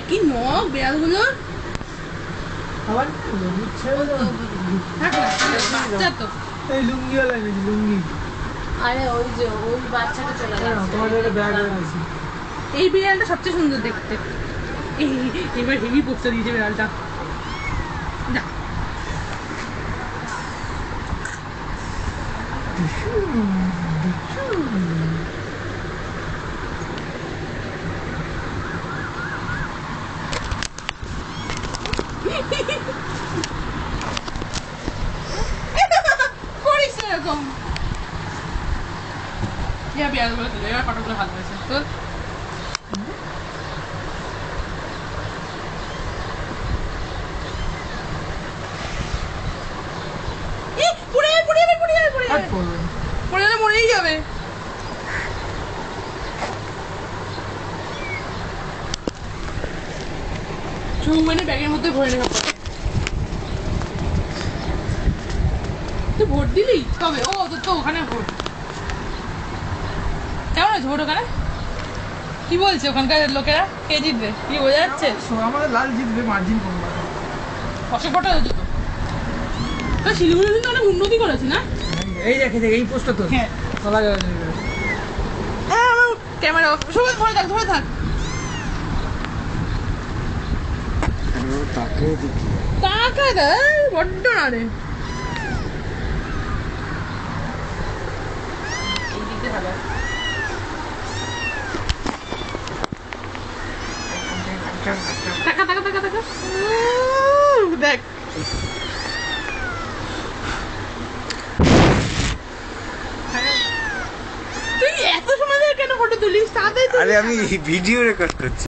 কি নখ বিড়ালগুলো আবার বাচ্চা তো এই লুঙ্গি ওলা নাকি লুঙ্গি আরে ওই যে ওই বাচ্চাটা চলে গেছে তোমার একটা ব্যাগ আছে এই বিড়ালটা সবচেয়ে সুন্দর দেখতে এবার হেভি পোস্টার দিয়েছে বিড়ালটা যা করিস এরকম ইয়া বিড়ালগুলো তুলে এবার কতগুলো ভালো হয়েছে তো পড়ে গেলে মরেই যাবে চৌমানে ব্যাগের মধ্যে ভরে রেখে পড়ে তুই ভোট দিলি তবে ও তোর তো ওখানে ভোট কেমন আছে ভোট ওখানে কি বলছে ওখানকার লোকেরা কে জিতবে কি বোঝা যাচ্ছে আমাদের লাল জিতবে মার্জিন কমবে অশোক ভোট হয়েছে তো শিলিগুড়ি কিন্তু অনেক উন্নতি করেছে না এই দেখে এই পোস্টটা তো হ্যাঁ চলা যাবে আমার ক্যামেরা সবাই ধরে থাক টাকা দেয় বড্ড না রে দেখ তুই এত সময় ধরে কেন ফটো তুলিস তাতে আরে আমি ভিডিও রেকর্ড করছি।